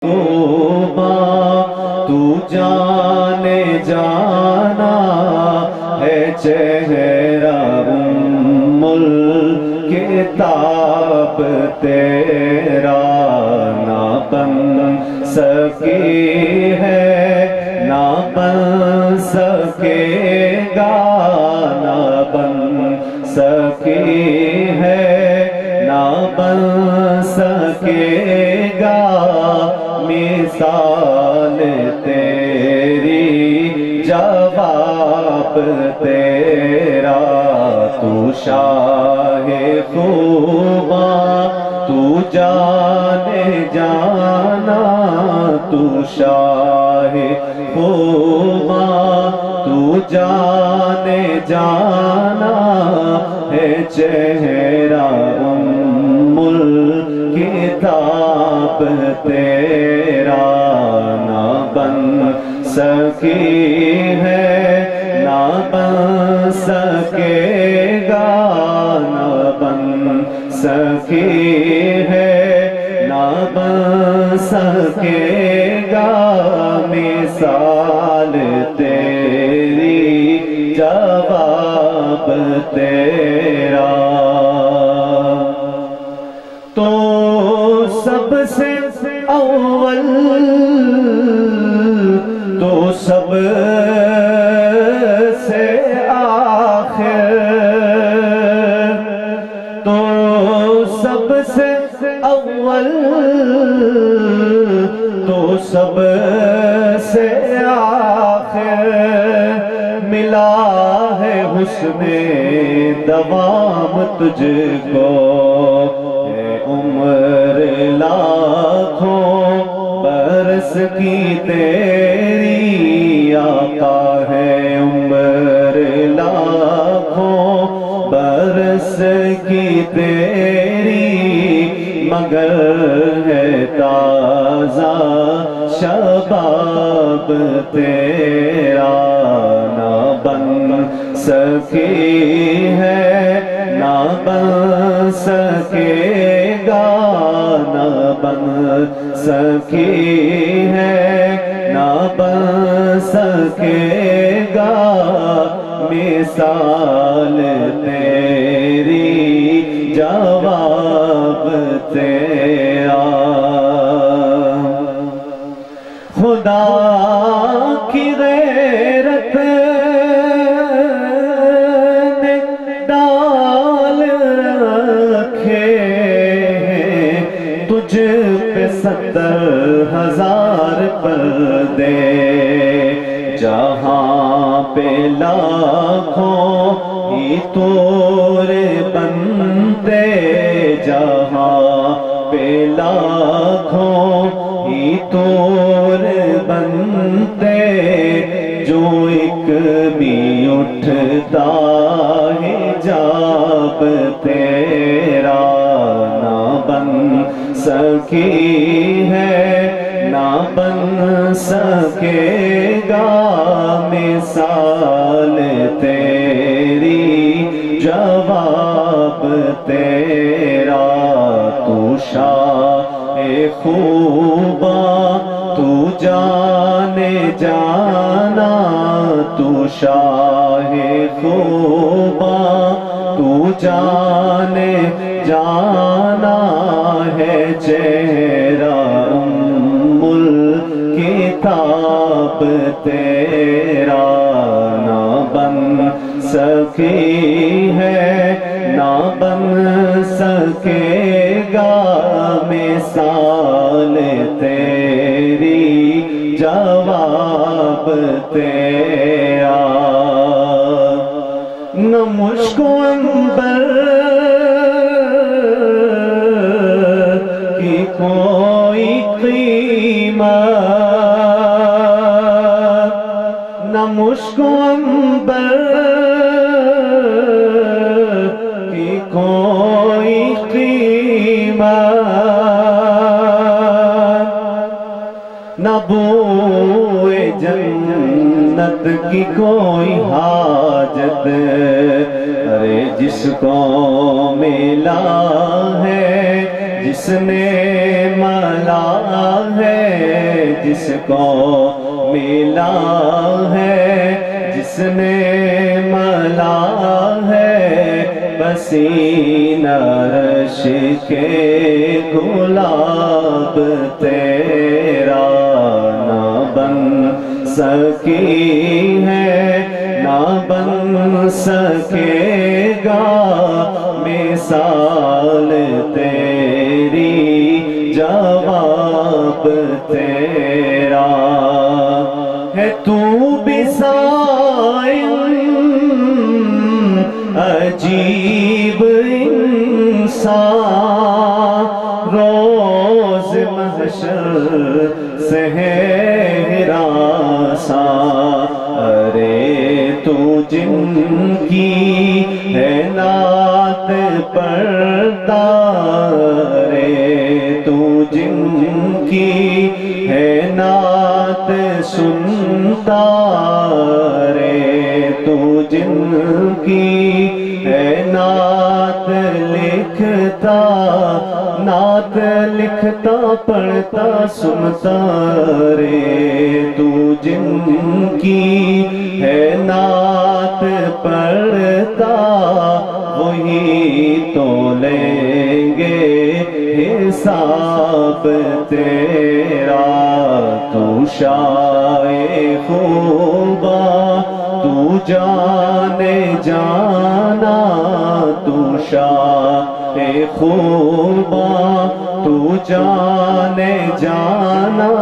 توبہ تو جانے جانا ہے چہرہ ام الکتاب تیرا نہ بن سکی ہے نہ بن سکے گا نہ بن سکی ہے نہ بن سکے گا مثال تیری جواب تیرا تو شاہ خوباں تو جانے جانا تو شاہ خوباں تو جانے جانا ہے چہرہ ام الکتاب تیرا نہ بن سکی ہے نہ بن سکے گا نہ بن سکی ہے نہ بن سکے گا مثال تیری جواب تیرا تو سب سے اول تو سب سے آخر تو سب سے اول تو سب سے آخر ملا ہے حسن دوام تجھ کو ہے عمر لاکھوں برس کی تیری آقا ہے عمر لاکھوں برس کی تیری مگر ہے تازہ شباب تیرا نہ بن سکی ہے نہ بن سکے گا نہ بن سکی ہے نہ بن سکے گا مثال تیری جواب تیرا خدا کی غیرت نے ڈال رکھے تجھ پہ 70,000 پردے جہاں پہ لاکھوں ہی طور بنتے جہاں پہ لاکھوں ہی طور بنتے جو ایک بھی اٹھتا ہے جاب تیرا نہ بن سکی ہے نہ بن سکے گا مثال تیری جواب تیرا تو شاہ خوباں تو جانے جانا تو شاہ خوباں تو جانے جانا ہے چہرہ ام الکتاب تیرا نہ بن سکی ہے نہ بن سکے گا مثال تیری جواب تیرا نہ مشک و عنبر کی کوئی قیمت نہ مشک و عنبر کی کوئی قیمت نہ بوئے جنت کی کوئی حاجت ارے جس کو ملا ہے جس نے ملا ہے جس کو ملا ہے جس نے ملا ہے پسینہ عرش کے گلاب تیرا نہ بن سکی ہے نہ بن سکے گا مثال تیری جواب تیرا ہے تو بھی سائل عجیب انسان روز محشر سے ہے ہراساں ارے تو جن کی ہے نعت پڑھتا رے تو جن کی ہے نعت سنتا رے تو جن کی ہے نعت لکھتا نعت لکھتا پڑھتا سنتا رے تو جن کی ہے نعت پڑھتا وہی تو لیں گے حساب تیرا تو شائع خوبا تو جانے جانا تو شائع خوبا تو جانے جانا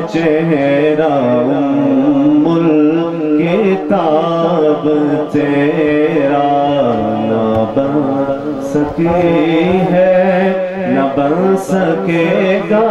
چہرہ ام الکتاب تیرا نہ بن سکی ہے نہ بن سکے گا